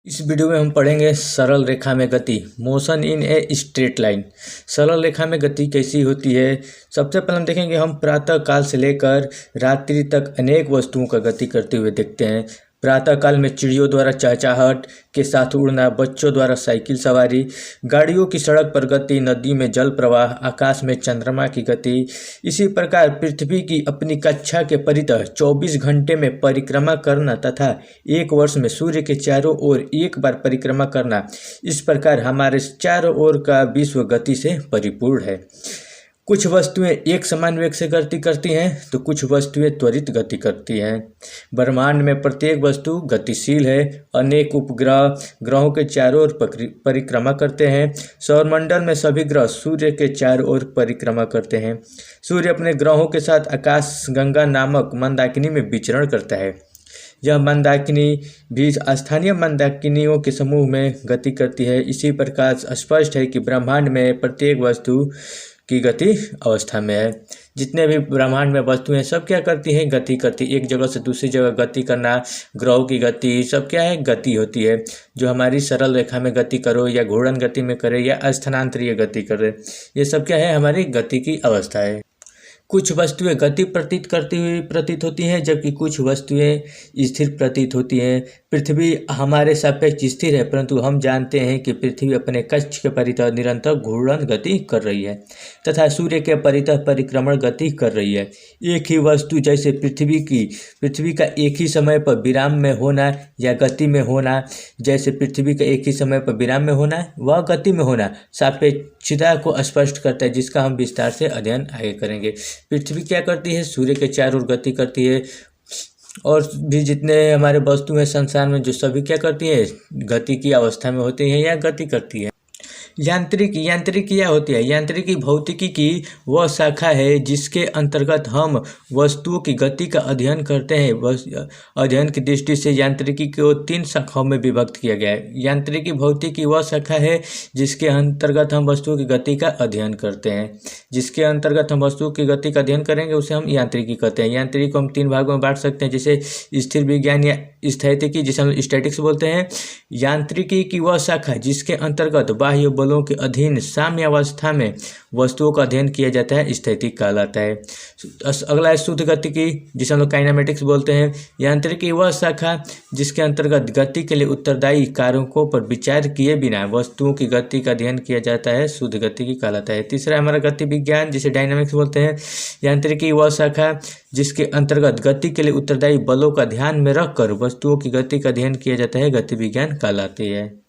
इस वीडियो में हम पढ़ेंगे सरल रेखा में गति, motion in a straight line. सरल रेखा में गति कैसी होती है। सबसे पहले हम देखेंगे, हम प्रातः काल से लेकर रात्रि तक अनेक वस्तुओं का गति करते हुए देखते हैं। प्रातः काल में चिड़ियों द्वारा चहचहाहट के साथ उड़ना, बच्चों द्वारा साइकिल सवारी, गाड़ियों की सड़क पर गति, नदी में जल प्रवाह, आकाश में चंद्रमा की गति। इसी प्रकार पृथ्वी की अपनी कक्षा के परितः 24 घंटे में परिक्रमा करना तथा एक वर्ष में सूर्य के चारों ओर एक बार परिक्रमा करना, इस प्रकार हमारे चारों ओर का विश्व गति से परिपूर्ण है। कुछ वस्तुएं एक समान वेग से गति करती हैं तो कुछ वस्तुएं त्वरित गति करती हैं। ब्रह्मांड में प्रत्येक वस्तु गतिशील है। अनेक उपग्रह ग्रहों के चारों ओर परिक्रमा करते हैं। सौरमंडल में सभी ग्रह सूर्य के चारों ओर परिक्रमा करते हैं। सूर्य अपने ग्रहों के साथ आकाश गंगा नामक मंदाकिनी में विचरण करता है। यह मंदाकिनी भी स्थानीय मंदाकिनियों के समूह में गति करती है। इसी प्रकार स्पष्ट है कि ब्रह्मांड में प्रत्येक वस्तु की गति अवस्था में है। जितने भी ब्रह्मांड में वस्तुएं सब क्या करती हैं, गति करती। एक जगह से दूसरी जगह गति करना, ग्रहों की गति, सब क्या है, गति होती है। जो हमारी सरल रेखा में गति करो या घूर्णन गति में करे या स्थानांतरीय गति करे, ये सब क्या है, हमारी गति की अवस्था है। कुछ वस्तुएं गति प्रतीत होती हैं जबकि कुछ वस्तुएं स्थिर प्रतीत होती हैं। पृथ्वी हमारे सापेक्ष स्थिर है, परंतु हम जानते हैं कि पृथ्वी अपने कक्ष के परितः निरंतर घूर्णन गति कर रही है तथा सूर्य के परितः परिक्रमण गति कर रही है। एक ही वस्तु जैसे पृथ्वी का एक ही समय पर विराम में होना या गति में होना, जैसे पृथ्वी का एक ही समय पर विराम में होना व गति में होना सापेक्षता को स्पष्ट करता है, जिसका हम विस्तार से अध्ययन आगे करेंगे। पृथ्वी क्या करती है, सूर्य के चारों ओर गति करती है। और भी जितने हमारे वस्तु हैं संसार में, जो सभी क्या करती है, गति की अवस्था में होती हैं या गति करती है। यांत्रिकी क्या होती है। यांत्रिकी भौतिकी की वह शाखा है जिसके अंतर्गत हम वस्तुओं की गति का अध्ययन करते हैं। अध्ययन की दृष्टि से यांत्रिकी को 3 शाखाओं में विभक्त किया गया है। यांत्रिकी भौतिकी वह शाखा है जिसके अंतर्गत हम वस्तुओं की गति का अध्ययन करते हैं। जिसके अंतर्गत हम वस्तुओं की गति का अध्ययन करेंगे उसे हम यांत्रिकी कहते हैं। यांत्रिकी को हम 3 भागों में बांट सकते हैं, जैसे स्थिर विज्ञान या स्थैतिकी, जिसे हम स्टैटिक्स बोलते हैं। यांत्रिकी की वह शाखा जिसके अंतर्गत बाह्य बलों के अधीन साम्यावस्था में वस्तुओं का अध्ययन किया जाता है, स्थैतिक कहलाता है। अगला है शुद्ध गतिकी, जिसे हम लोग काइनेमेटिक्स बोलते हैं। यांत्रिकी वह शाखा जिसके अंतर्गत गति के लिए उत्तरदायी कारकों पर विचार किए बिना वस्तुओं की गति का अध्ययन किया जाता है, शुद्ध गतिकी कहलाता है। तीसरा हमारा गति विज्ञान, जिसे डायनामिक्स बोलते हैं। यांत्रिकी वह शाखा जिसके अंतर्गत गति के लिए उत्तरदायी बलों का ध्यान में रखकर वस्तुओं की गति का अध्ययन किया जाता है, गति विज्ञान कहलाती है।